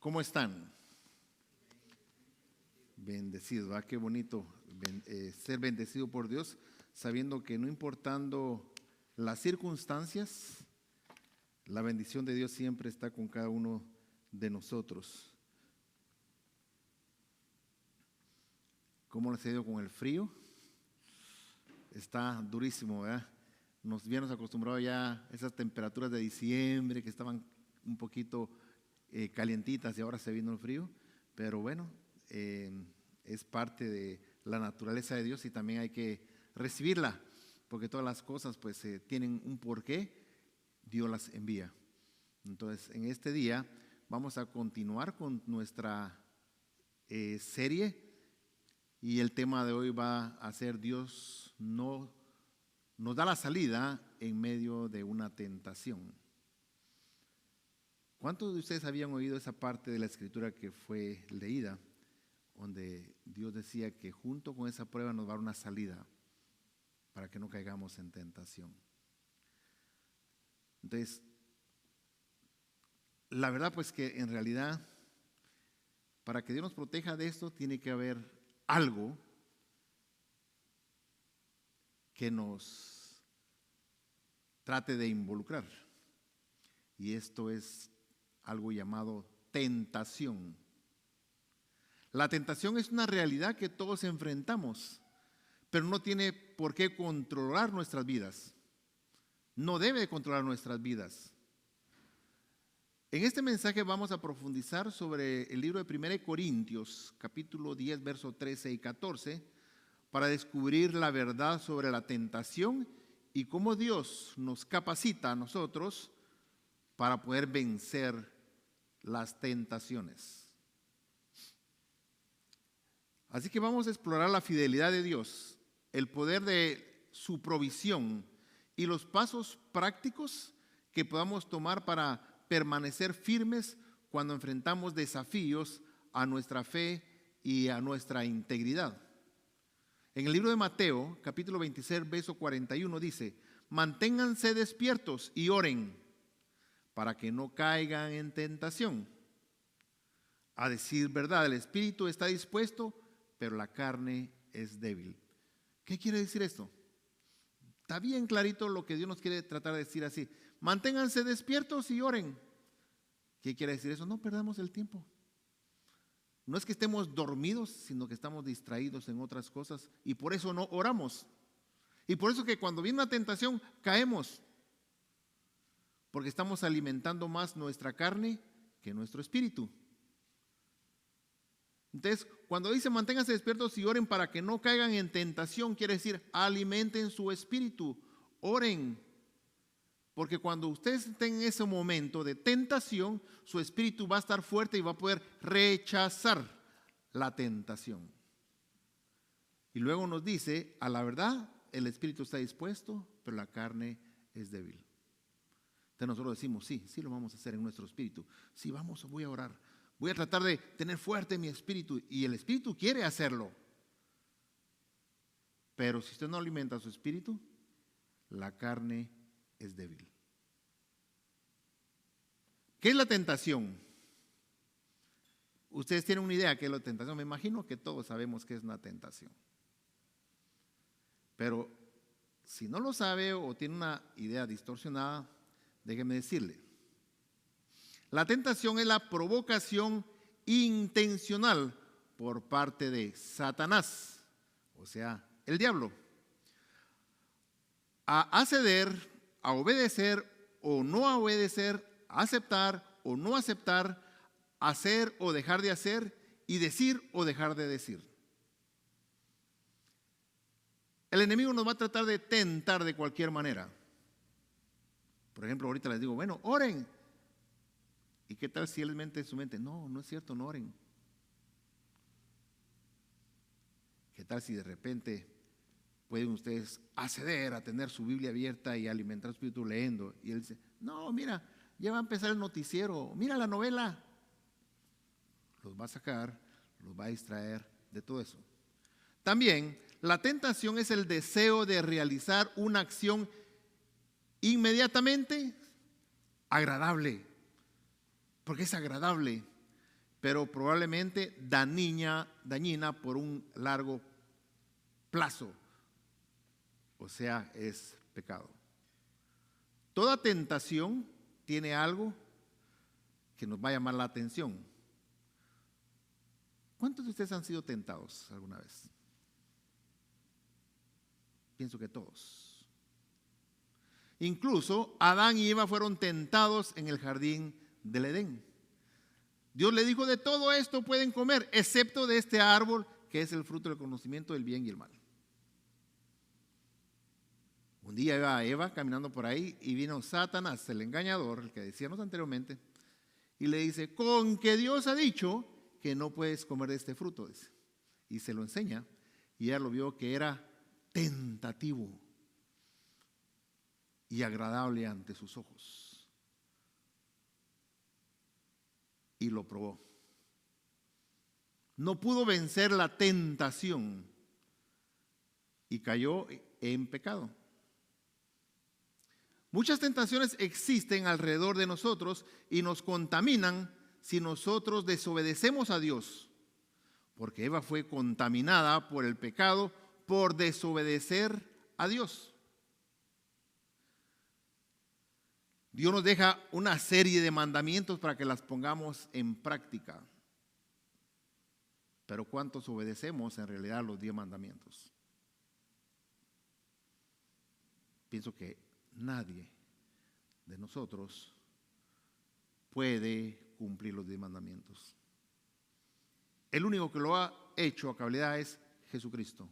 ¿Cómo están? Bendecidos, ¿verdad? Qué bonito ser bendecido por Dios, sabiendo que no importando las circunstancias, la bendición de Dios siempre está con cada uno de nosotros. ¿Cómo les ha ido con el frío? Está durísimo, ¿verdad? Nos habíamos acostumbrado ya a esas temperaturas de diciembre que estaban un poquito calientitas y ahora se vino el frío, pero bueno, es parte de la naturaleza de Dios y también hay que recibirla, porque todas las cosas pues tienen un porqué, Dios las envía. Entonces en este día vamos a continuar con nuestra serie y el tema de hoy va a ser Dios no nos da la salida en medio de una tentación. ¿Cuántos de ustedes habían oído esa parte de la escritura que fue leída, donde Dios decía que junto con esa prueba nos va a dar una salida para que no caigamos en tentación? Entonces, la verdad pues que en realidad, para que Dios nos proteja de esto, tiene que haber algo que nos trate de involucrar. Y esto es algo llamado tentación. La tentación es una realidad que todos enfrentamos, pero no tiene por qué controlar nuestras vidas. No debe controlar nuestras vidas. En este mensaje vamos a profundizar sobre el libro de 1 Corintios, capítulo 10, versos 13 y 14, para descubrir la verdad sobre la tentación y cómo Dios nos capacita a nosotros para poder vencer las tentaciones. Así que vamos a explorar la fidelidad de Dios, el poder de su provisión y los pasos prácticos que podamos tomar para permanecer firmes cuando enfrentamos desafíos a nuestra fe y a nuestra integridad. En el libro de Mateo, capítulo 26, verso 41 dice: manténganse despiertos y oren para que no caigan en tentación. A decir verdad, el espíritu está dispuesto, pero la carne es débil. ¿Qué quiere decir esto? Está bien clarito lo que Dios nos quiere tratar de decir así. Manténganse despiertos y oren. ¿Qué quiere decir eso? No perdamos el tiempo. No es que estemos dormidos, sino que estamos distraídos en otras cosas y por eso no oramos. Y por eso que cuando viene una tentación caemos, porque estamos alimentando más nuestra carne que nuestro espíritu. Entonces, cuando dice manténganse despiertos y oren para que no caigan en tentación, quiere decir alimenten su espíritu, oren. Porque cuando ustedes estén en ese momento de tentación, su espíritu va a estar fuerte y va a poder rechazar la tentación. Y luego nos dice, a la verdad, el espíritu está dispuesto, pero la carne es débil. Entonces nosotros decimos, sí lo vamos a hacer en nuestro espíritu. Sí, voy a orar. Voy a tratar de tener fuerte mi espíritu. Y el espíritu quiere hacerlo. Pero si usted no alimenta su espíritu, la carne es débil. ¿Qué es la tentación? Ustedes tienen una idea de qué es la tentación. Me imagino que todos sabemos qué es una tentación. Pero si no lo sabe o tiene una idea distorsionada, déjeme decirle. La tentación es la provocación intencional por parte de Satanás, o sea, el diablo, a acceder, a obedecer o no a obedecer, a aceptar o no aceptar, hacer o dejar de hacer y decir o dejar de decir. El enemigo nos va a tratar de tentar de cualquier manera. Por ejemplo, ahorita les digo, bueno, oren. ¿Y qué tal si él mente en su mente? No es cierto, no oren. ¿Qué tal si de repente pueden ustedes acceder a tener su Biblia abierta y alimentar su espíritu leyendo? Y él dice, no, mira, ya va a empezar el noticiero, mira la novela. Los va a sacar, los va a distraer de todo eso. También, la tentación es el deseo de realizar una acción inmediatamente agradable, porque es agradable. pero probablemente dañina por un largo plazo. O sea, es pecado. Toda tentación tiene algo que nos va a llamar la atención. ¿Cuántos de ustedes han sido tentados alguna vez? Pienso que todos. Incluso Adán y Eva fueron tentados en el jardín del Edén. Dios le dijo: de todo esto pueden comer, excepto de este árbol que es el fruto del conocimiento del bien y el mal. Un día iba Eva caminando por ahí y vino Satanás, el engañador, el que decíamos anteriormente, y le dice: con que Dios ha dicho que no puedes comer de este fruto, dice. Y se lo enseña, y ella lo vio que era tentativo y agradable ante sus ojos. Y lo probó. No pudo vencer la tentación y cayó en pecado. Muchas tentaciones existen alrededor de nosotros y nos contaminan si nosotros desobedecemos a Dios, porque Eva fue contaminada por el pecado por desobedecer a Dios. Dios nos deja una serie de mandamientos para que las pongamos en práctica. Pero ¿cuántos obedecemos en realidad los 10 mandamientos? Pienso que nadie de nosotros puede cumplir los 10 mandamientos. El único que lo ha hecho a cabalidad es Jesucristo.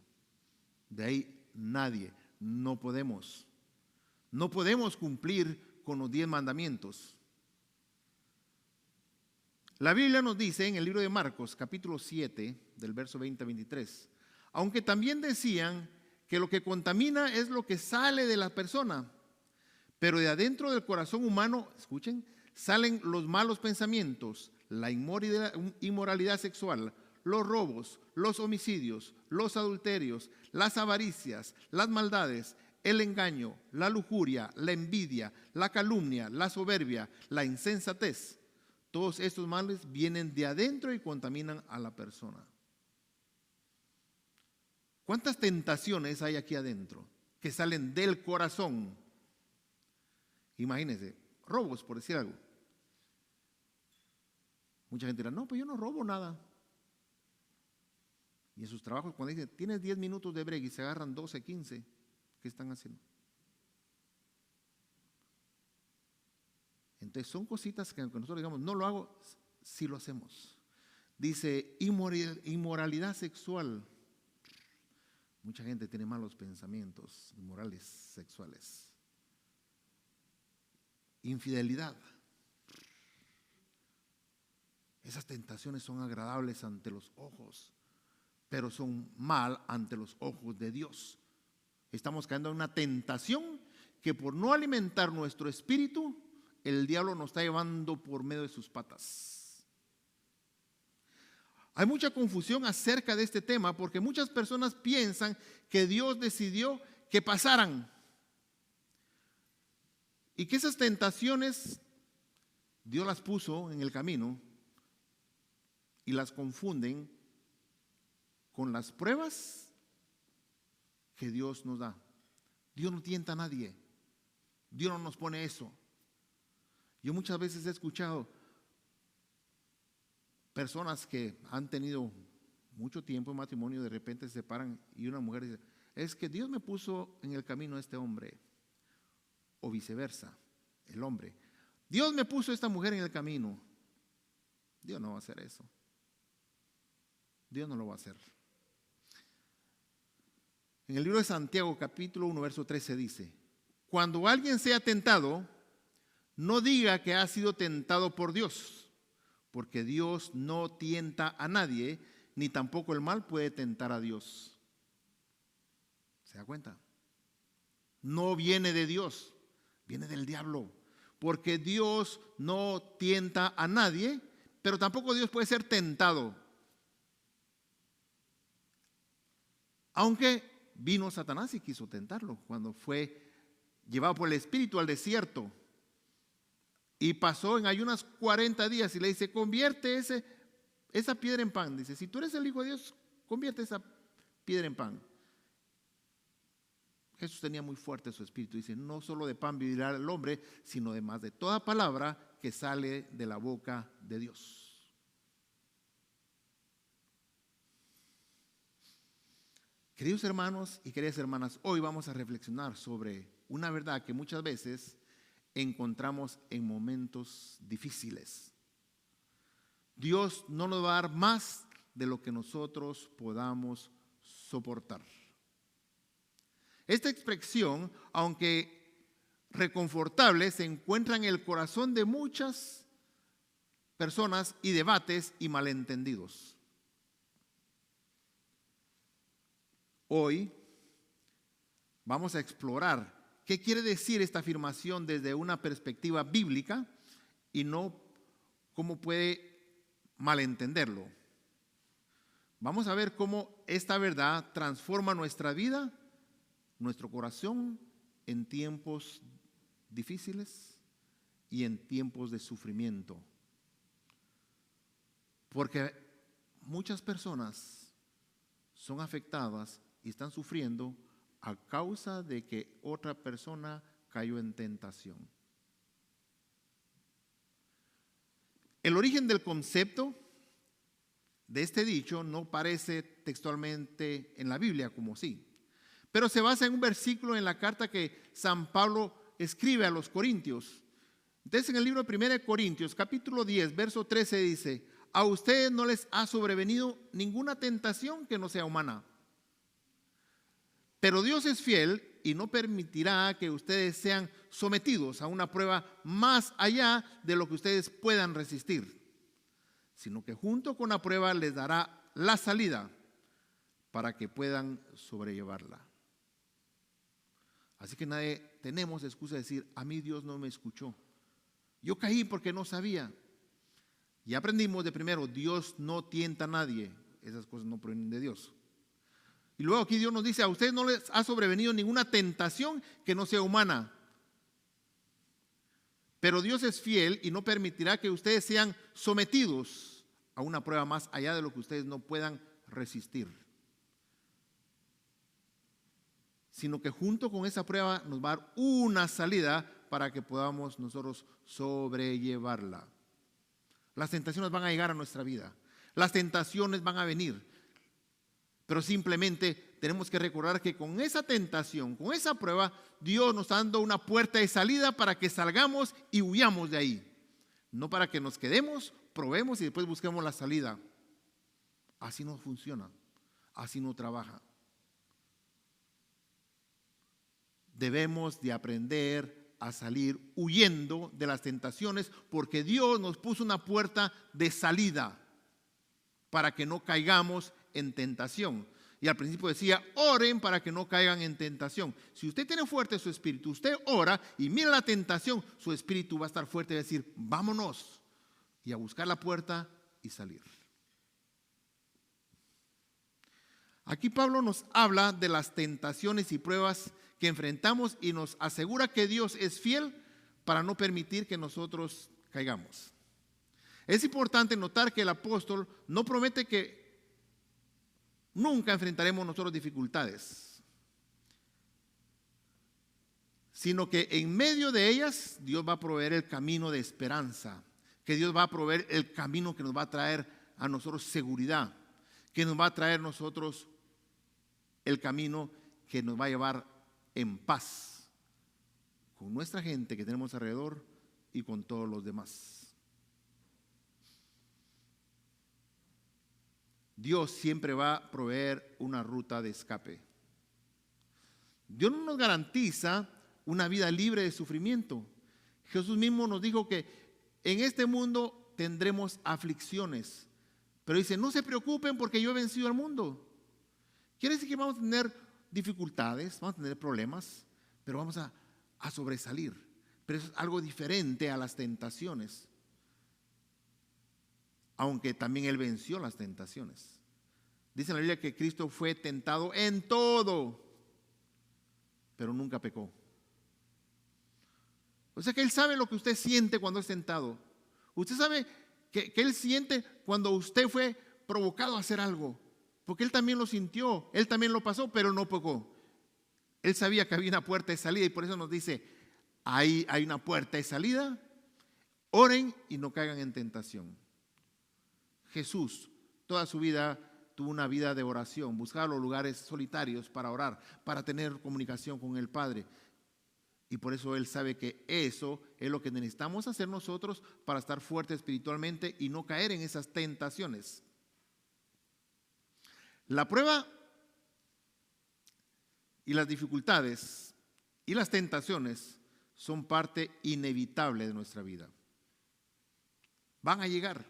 De ahí nadie, no podemos cumplir con los 10 mandamientos. La Biblia nos dice en el libro de Marcos, capítulo 7, del verso 20 a 23, aunque también decían que lo que contamina es lo que sale de la persona, pero de adentro del corazón humano, escuchen, salen los malos pensamientos, la inmoralidad sexual, los robos, los homicidios, los adulterios, las avaricias, las maldades, el engaño, la lujuria, la envidia, la calumnia, la soberbia, la insensatez. Todos estos males vienen de adentro y contaminan a la persona. ¿Cuántas tentaciones hay aquí adentro que salen del corazón? Imagínense, robos, por decir algo. Mucha gente dirá: no, pues yo no robo nada. Y en sus trabajos, cuando dicen: tienes 10 minutos de break, y se agarran 12, 15, ¿qué están haciendo? Entonces son cositas que nosotros digamos: no lo hago, sí lo hacemos. Dice inmoralidad sexual. Mucha gente tiene malos pensamientos inmorales sexuales. Infidelidad. Esas tentaciones son agradables ante los ojos, pero son mal ante los ojos de Dios. Estamos cayendo en una tentación que, por no alimentar nuestro espíritu, el diablo nos está llevando por medio de sus patas. Hay mucha confusión acerca de este tema porque muchas personas piensan que Dios decidió que pasaran y que esas tentaciones Dios las puso en el camino y las confunden con las pruebas que Dios nos da. Dios no tienta a nadie. Dios no nos pone eso. Yo muchas veces he escuchado personas que han tenido mucho tiempo en matrimonio, de repente se separan y una mujer dice: es que Dios me puso en el camino a este hombre. O viceversa, el hombre: Dios me puso a esta mujer en el camino. Dios no va a hacer eso. Dios no lo va a hacer. En el libro de Santiago, capítulo 1, verso 13 dice: cuando alguien sea tentado, no diga que ha sido tentado por Dios, porque Dios no tienta a nadie, ni tampoco el mal puede tentar a Dios. ¿Se da cuenta? No viene de Dios, viene del diablo, porque Dios no tienta a nadie, pero tampoco Dios puede ser tentado. Aunque vino Satanás y quiso tentarlo cuando fue llevado por el Espíritu al desierto y pasó en ayunas 40 días y le dice: convierte ese esa piedra en pan. Dice, si tú eres el Hijo de Dios, convierte esa piedra en pan. Jesús tenía muy fuerte su espíritu. Dice, no solo de pan vivirá el hombre, sino además de toda palabra que sale de la boca de Dios. Queridos hermanos y queridas hermanas, hoy vamos a reflexionar sobre una verdad que muchas veces encontramos en momentos difíciles. Dios no nos va a dar más de lo que nosotros podamos soportar. Esta expresión, aunque reconfortable, se encuentra en el corazón de muchas personas y debates y malentendidos. Hoy vamos a explorar qué quiere decir esta afirmación desde una perspectiva bíblica y no cómo puede malentenderlo. Vamos a ver cómo esta verdad transforma nuestra vida, nuestro corazón en tiempos difíciles y en tiempos de sufrimiento. Porque muchas personas son afectadas y están sufriendo a causa de que otra persona cayó en tentación. El origen del concepto de este dicho no aparece textualmente en la Biblia como sí, pero se basa en un versículo en la carta que San Pablo escribe a los Corintios. Entonces, en el libro de 1 Corintios, capítulo 10, verso 13 dice, a ustedes no les ha sobrevenido ninguna tentación que no sea humana. Pero Dios es fiel y no permitirá que ustedes sean sometidos a una prueba más allá de lo que ustedes puedan resistir, sino que junto con la prueba les dará la salida para que puedan sobrellevarla. Así que nadie tenemos excusa de decir, a mí Dios no me escuchó. Yo caí porque no sabía. Y aprendimos de primero, Dios no tienta a nadie. Esas cosas no provienen de Dios. Y luego aquí Dios nos dice, a ustedes no les ha sobrevenido ninguna tentación que no sea humana. Pero Dios es fiel y no permitirá que ustedes sean sometidos a una prueba más allá de lo que ustedes no puedan resistir. Sino que junto con esa prueba nos va a dar una salida para que podamos nosotros sobrellevarla. Las tentaciones van a llegar a nuestra vida. Las tentaciones van a venir. Pero simplemente tenemos que recordar que con esa tentación, con esa prueba, Dios nos está dando una puerta de salida para que salgamos y huyamos de ahí. No para que nos quedemos, probemos y después busquemos la salida. Así no funciona, así no trabaja. Debemos de aprender a salir huyendo de las tentaciones porque Dios nos puso una puerta de salida para que no caigamos en tentación. Y al principio decía, oren para que no caigan en tentación. Si usted tiene fuerte su espíritu, usted ora y mira la tentación, su espíritu va a estar fuerte y va a decir, vámonos, y a buscar la puerta y salir. Aquí Pablo nos habla de las tentaciones y pruebas que enfrentamos y nos asegura que Dios es fiel para no permitir que nosotros caigamos. Es importante notar que el apóstol no promete que nunca enfrentaremos nosotros dificultades, sino que en medio de ellas Dios va a proveer el camino de esperanza, que Dios va a proveer el camino que nos va a traer a nosotros seguridad, que nos va a traer a nosotros el camino que nos va a llevar en paz con nuestra gente que tenemos alrededor y con todos los demás. Dios siempre va a proveer una ruta de escape. Dios no nos garantiza una vida libre de sufrimiento. Jesús mismo nos dijo que en este mundo tendremos aflicciones, pero dice, no se preocupen porque yo he vencido al mundo. Quiere decir que vamos a tener dificultades, vamos a tener problemas, pero vamos a sobresalir. Pero eso es algo diferente a las tentaciones. Aunque también Él venció las tentaciones. Dice en la Biblia que Cristo fue tentado en todo, pero nunca pecó. O sea que Él sabe lo que usted siente cuando es tentado. Usted sabe que Él siente cuando usted fue provocado a hacer algo, porque Él también lo sintió, Él también lo pasó, pero no pecó. Él sabía que había una puerta de salida y por eso nos dice, ahí hay una puerta de salida, oren y no caigan en tentación. Jesús, toda su vida tuvo una vida de oración, buscaba los lugares solitarios para orar, para tener comunicación con el Padre. Y por eso Él sabe que eso es lo que necesitamos hacer nosotros para estar fuertes espiritualmente y no caer en esas tentaciones. La prueba y las dificultades y las tentaciones son parte inevitable de nuestra vida. Van a llegar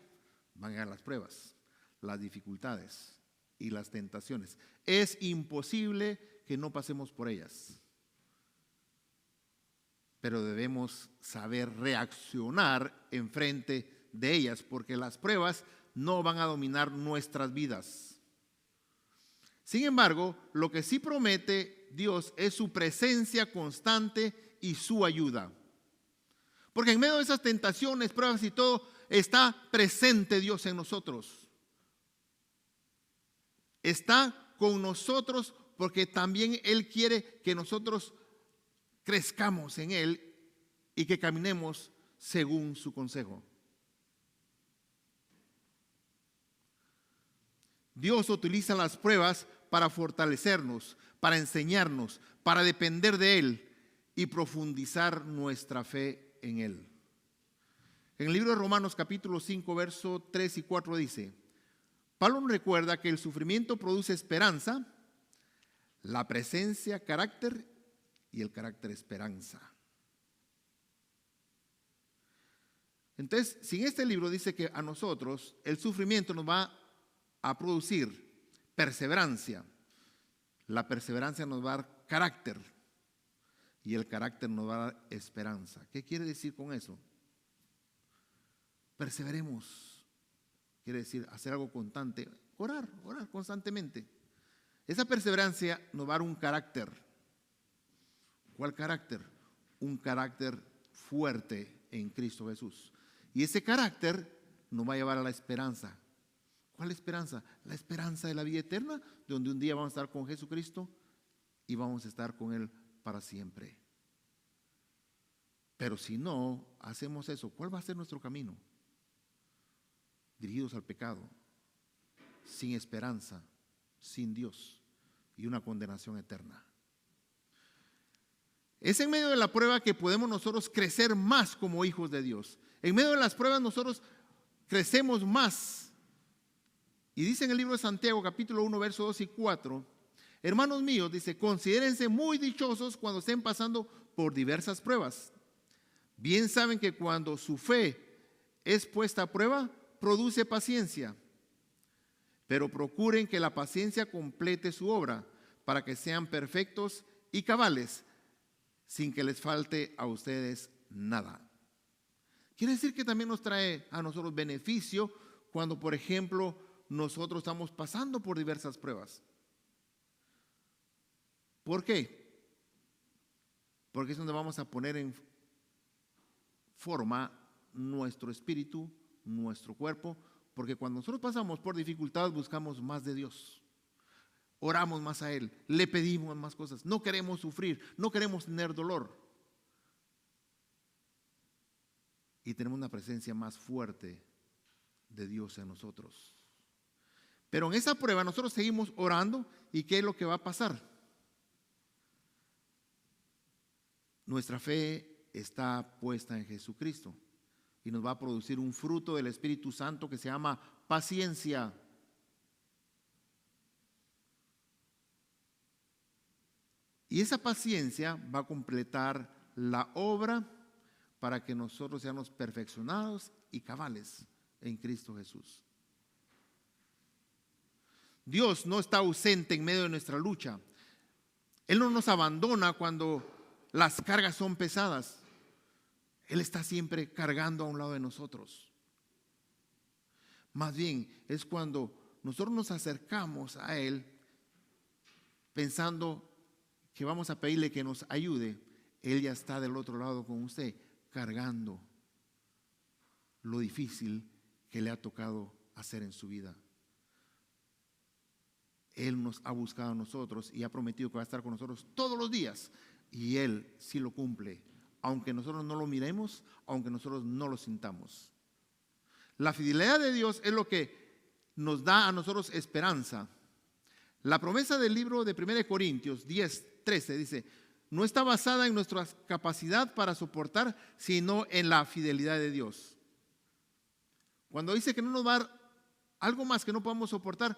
las pruebas, las dificultades y las tentaciones. Es imposible que no pasemos por ellas. Pero debemos saber reaccionar en frente de ellas, porque las pruebas no van a dominar nuestras vidas. Sin embargo, lo que sí promete Dios es su presencia constante y su ayuda. Porque en medio de esas tentaciones, pruebas y todo, está presente Dios en nosotros. Está con nosotros porque también Él quiere que nosotros crezcamos en Él y que caminemos según su consejo. Dios utiliza las pruebas para fortalecernos, para enseñarnos, para depender de Él y profundizar nuestra fe en Él. En el libro de Romanos capítulo 5, verso 3 y 4 dice, Pablo nos recuerda que el sufrimiento produce esperanza, la presencia, carácter y el carácter esperanza. Entonces, si en este libro dice que a nosotros el sufrimiento nos va a producir perseverancia, la perseverancia nos va a dar carácter y el carácter nos va a dar esperanza. ¿Qué quiere decir con eso? Perseveremos. Quiere decir hacer algo constante, orar constantemente. Esa perseverancia nos va a dar un carácter. ¿Cuál carácter? Un carácter fuerte en Cristo Jesús. Y ese carácter nos va a llevar a la esperanza. ¿Cuál esperanza? La esperanza de la vida eterna, donde un día vamos a estar con Jesucristo y vamos a estar con Él para siempre. Pero si no hacemos eso, ¿cuál va a ser nuestro camino? Dirigidos al pecado, sin esperanza, sin Dios y una condenación eterna. Es en medio de la prueba que podemos nosotros crecer más como hijos de Dios. En medio de las pruebas nosotros crecemos más. Y dice en el libro de Santiago, capítulo 1, versos 2 y 4, hermanos míos, dice, considérense muy dichosos cuando estén pasando por diversas pruebas. Bien saben que cuando su fe es puesta a prueba, produce paciencia. Pero procuren que la paciencia complete su obra, para que sean perfectos y cabales, sin que les falte a ustedes nada. Quiere decir que también nos trae a nosotros beneficio cuando, por ejemplo, nosotros estamos pasando por diversas pruebas. ¿Por qué? Porque es donde vamos a poner en forma nuestro espíritu, nuestro cuerpo, porque cuando nosotros pasamos por dificultades buscamos más de Dios. Oramos más a Él, le pedimos más cosas, no queremos sufrir, no queremos tener dolor. Y tenemos una presencia más fuerte de Dios en nosotros. Pero en esa prueba nosotros seguimos orando y ¿qué es lo que va a pasar? Nuestra fe está puesta en Jesucristo y nos va a producir un fruto del Espíritu Santo que se llama paciencia. Y esa paciencia va a completar la obra para que nosotros seamos perfeccionados y cabales en Cristo Jesús. Dios no está ausente en medio de nuestra lucha. Él no nos abandona cuando las cargas son pesadas. Él está siempre cargando a un lado de nosotros. Más bien es cuando nosotros nos acercamos a Él pensando que vamos a pedirle que nos ayude. Él ya está del otro lado con usted, cargando lo difícil que le ha tocado hacer en su vida. Él nos ha buscado a nosotros y ha prometido que va a estar con nosotros todos los días. Y Él sí lo cumple, aunque nosotros no lo miremos, aunque nosotros no lo sintamos. La fidelidad de Dios es lo que nos da a nosotros esperanza. La promesa del libro de 1 Corintios 10:13 dice: no está basada en nuestra capacidad para soportar, sino en la fidelidad de Dios. Cuando dice que no nos va a dar algo más que no podamos soportar,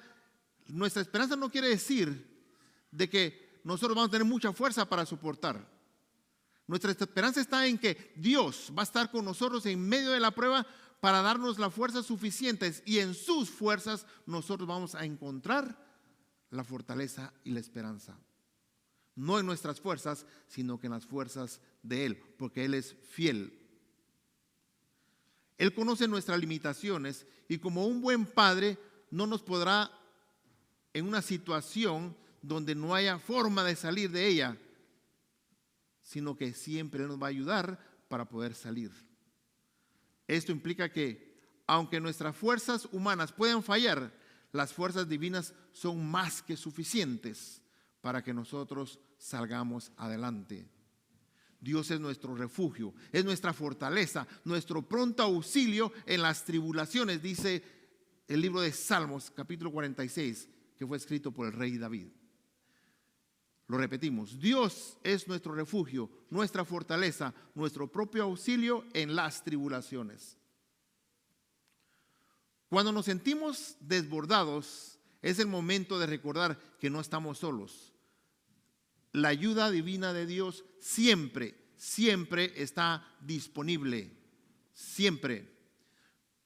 nuestra esperanza no quiere decir de que nosotros vamos a tener mucha fuerza para soportar. Nuestra esperanza está en que Dios va a estar con nosotros en medio de la prueba para darnos las fuerzas suficientes, y en sus fuerzas nosotros vamos a encontrar la fortaleza y la esperanza. No en nuestras fuerzas, sino que en las fuerzas de Él, porque Él es fiel. Él conoce nuestras limitaciones y como un buen padre no nos podrá en una situación donde no haya forma de salir de ella, sino que siempre nos va a ayudar para poder salir. Esto implica que, aunque nuestras fuerzas humanas puedan fallar, las fuerzas divinas son más que suficientes para que nosotros salgamos adelante. Dios es nuestro refugio, es nuestra fortaleza, nuestro pronto auxilio en las tribulaciones, dice el libro de Salmos, capítulo 46, que fue escrito por el rey David. Lo repetimos: Dios es nuestro refugio, nuestra fortaleza, nuestro propio auxilio en las tribulaciones. Cuando nos sentimos desbordados, es el momento de recordar que no estamos solos. La ayuda divina de Dios siempre está disponible. Siempre.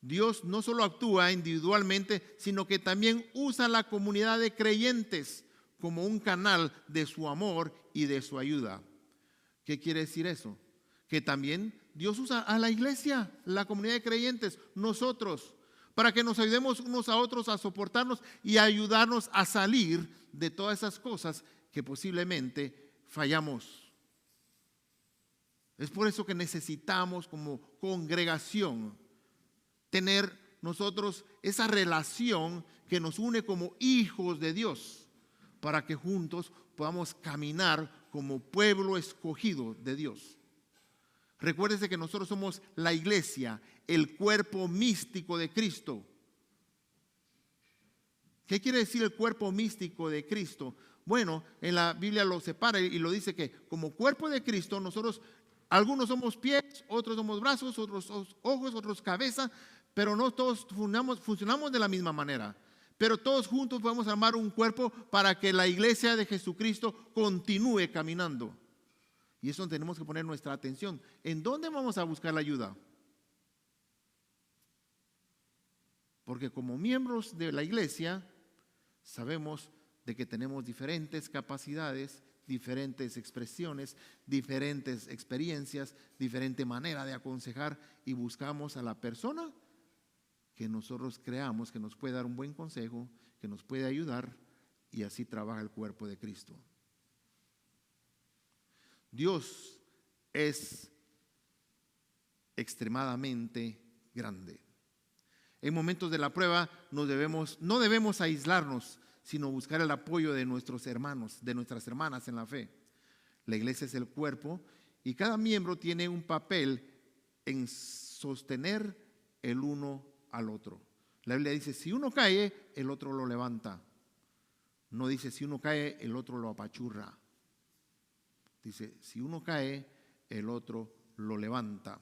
Dios no solo actúa individualmente, sino que también usa la comunidad de creyentes como un canal de su amor y de su ayuda. ¿Qué quiere decir eso? Que también Dios usa a la iglesia, la comunidad de creyentes, nosotros, para que nos ayudemos unos a otros a soportarnos y a ayudarnos a salir de todas esas cosas que posiblemente fallamos. Es por eso que necesitamos como congregación tener nosotros esa relación que nos une como hijos de Dios, para que juntos podamos caminar como pueblo escogido de Dios. Recuérdese que nosotros somos la iglesia, el cuerpo místico de Cristo. ¿Qué quiere decir el cuerpo místico de Cristo? Bueno, en la Biblia lo separa y lo dice que como cuerpo de Cristo nosotros, algunos somos pies, otros somos brazos, otros ojos, otros cabeza, pero no todos funcionamos de la misma manera. Pero todos juntos podemos armar un cuerpo para que la iglesia de Jesucristo continúe caminando. Y eso tenemos que poner nuestra atención. ¿En dónde vamos a buscar la ayuda? Porque como miembros de la iglesia sabemos de que tenemos diferentes capacidades, diferentes expresiones, diferentes experiencias, diferente manera de aconsejar, y buscamos a la persona que nosotros creamos que nos puede dar un buen consejo, que nos puede ayudar, y así trabaja el cuerpo de Cristo. Dios es extremadamente grande. En momentos de la prueba no debemos aislarnos, sino buscar el apoyo de nuestros hermanos, de nuestras hermanas en la fe. La iglesia es el cuerpo y cada miembro tiene un papel en sostener el uno al otro. La Biblia dice: si uno cae, el otro lo levanta. No dice: si uno cae, el otro lo apachurra. Dice: si uno cae, el otro lo levanta.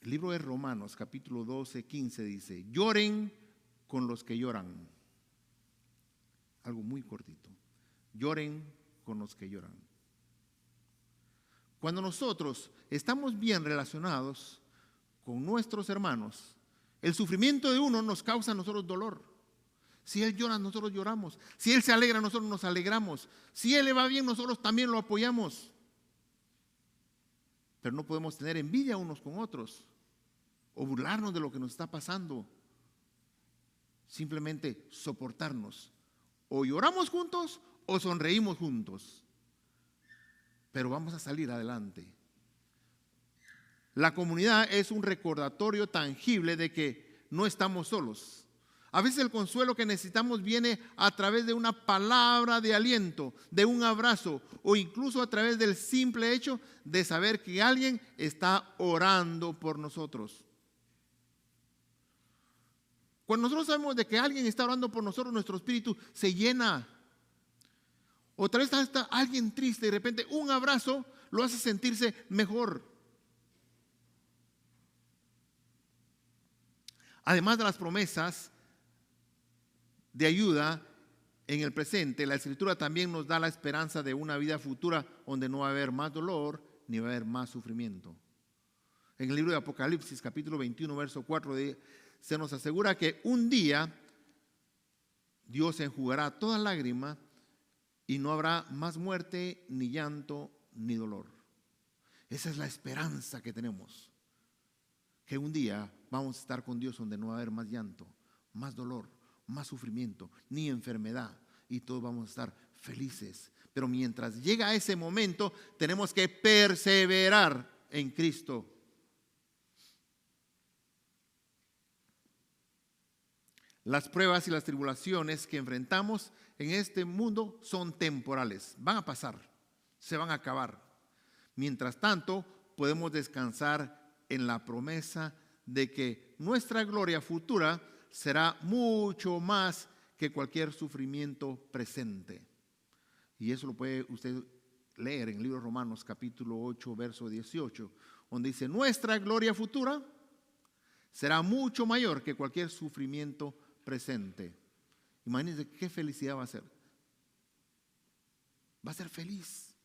El libro de Romanos, capítulo 12:15 dice: lloren con los que lloran. Algo muy cortito. Lloren con los que lloran. Cuando nosotros estamos bien relacionados con nuestros hermanos, el sufrimiento de uno nos causa a nosotros dolor. Si él llora, nosotros lloramos. Si él se alegra, nosotros nos alegramos. Si él le va bien, nosotros también lo apoyamos. Pero no podemos tener envidia unos con otros o burlarnos de lo que nos está pasando. Simplemente soportarnos. O lloramos juntos o sonreímos juntos. Pero vamos a salir adelante. La comunidad es un recordatorio tangible de que no estamos solos. A veces el consuelo que necesitamos viene a través de una palabra de aliento, de un abrazo o incluso a través del simple hecho de saber que alguien está orando por nosotros. Cuando nosotros sabemos de que alguien está orando por nosotros, nuestro espíritu se llena. Otra vez está alguien triste y de repente un abrazo lo hace sentirse mejor. Además de las promesas de ayuda en el presente, la Escritura también nos da la esperanza de una vida futura donde no va a haber más dolor ni va a haber más sufrimiento. En el libro de Apocalipsis, capítulo 21, verso 4, se nos asegura que un día Dios enjugará toda lágrima y no habrá más muerte, ni llanto, ni dolor. Esa es la esperanza que tenemos, que un día vamos a estar con Dios donde no va a haber más llanto, más dolor, más sufrimiento, ni enfermedad, y todos vamos a estar felices. Pero mientras llega ese momento, tenemos que perseverar en Cristo. Las pruebas y las tribulaciones que enfrentamos en este mundo son temporales, van a pasar, se van a acabar. Mientras tanto, podemos descansar en la promesa de que nuestra gloria futura será mucho más que cualquier sufrimiento presente. Y eso lo puede usted leer en el libro de Romanos capítulo 8, verso 18, donde dice: nuestra gloria futura será mucho mayor que cualquier sufrimiento presente. Imagínense qué felicidad va a ser. Va a ser feliz.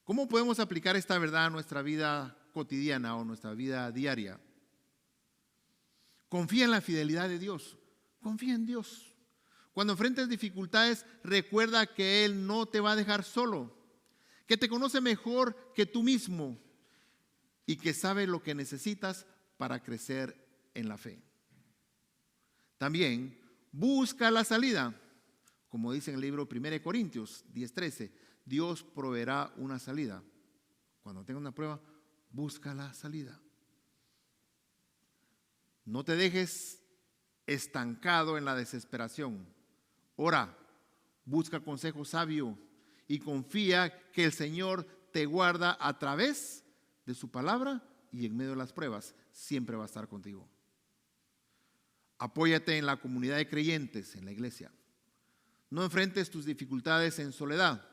¿Cómo podemos aplicar esta verdad a nuestra vida cotidiana o nuestra vida diaria? Confía en la fidelidad de Dios. Confía en Dios. Cuando enfrentes dificultades, recuerda que Él no te va a dejar solo, que te conoce mejor que tú mismo y que sabe lo que necesitas para crecer en la fe. También busca la salida. Como dice en el libro 1 Corintios 10:13, Dios proveerá una salida. Cuando tengas una prueba, busca la salida. No te dejes estancado en la desesperación. Ora, busca consejo sabio y confía que el Señor te guarda a través de su palabra y en medio de las pruebas siempre va a estar contigo. Apóyate en la comunidad de creyentes, en la iglesia. No enfrentes tus dificultades en soledad.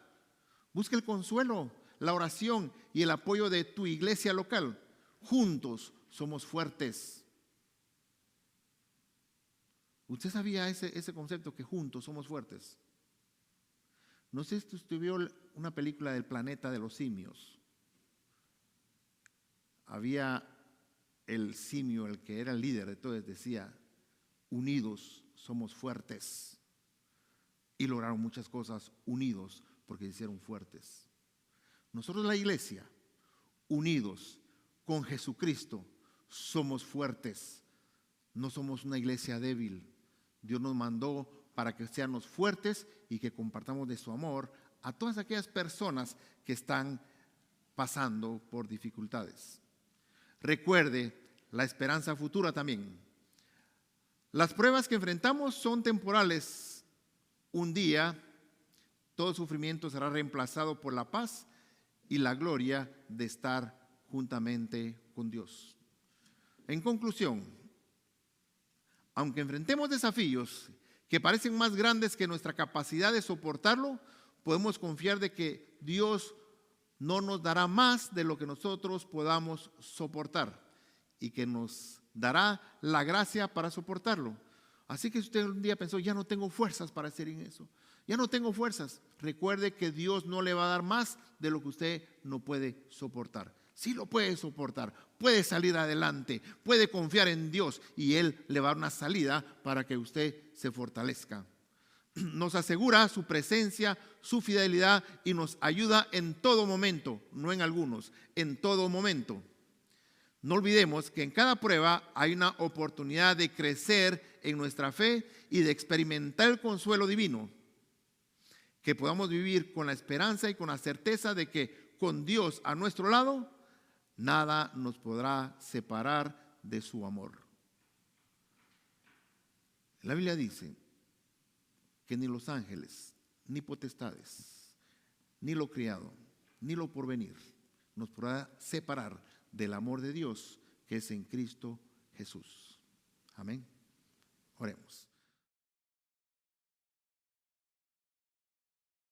Busca el consuelo, la oración y el apoyo de tu iglesia local. Juntos somos fuertes. ¿Usted sabía ese concepto, que juntos somos fuertes? No sé si usted vio una película del planeta de los simios. Había el simio, el que era el líder de todos, decía: unidos somos fuertes. Y lograron muchas cosas unidos porque se hicieron fuertes. Nosotros, la iglesia, unidos con Jesucristo, somos fuertes. No somos una iglesia débil. Dios nos mandó para que seamos fuertes y que compartamos de su amor a todas aquellas personas que están pasando por dificultades. Recuerde la esperanza futura también. Las pruebas que enfrentamos son temporales. Un día todo sufrimiento será reemplazado por la paz y la gloria de estar juntamente con Dios. En conclusión, aunque enfrentemos desafíos que parecen más grandes que nuestra capacidad de soportarlo, podemos confiar de que Dios no nos dará más de lo que nosotros podamos soportar y que nos dará la gracia para soportarlo. Así que si usted un día pensó: ya no tengo fuerzas para hacer eso, ya no tengo fuerzas, recuerde que Dios no le va a dar más de lo que usted no puede soportar. Sí lo puede soportar, puede salir adelante, puede confiar en Dios y Él le va a dar una salida para que usted se fortalezca. Nos asegura su presencia, su fidelidad y nos ayuda en todo momento, no en algunos, en todo momento. No olvidemos que en cada prueba hay una oportunidad de crecer en nuestra fe y de experimentar el consuelo divino. Que podamos vivir con la esperanza y con la certeza de que con Dios a nuestro lado, nada nos podrá separar de su amor. La Biblia dice que ni los ángeles, ni potestades, ni lo criado, ni lo porvenir nos podrá separar del amor de Dios que es en Cristo Jesús. Amén. Oremos.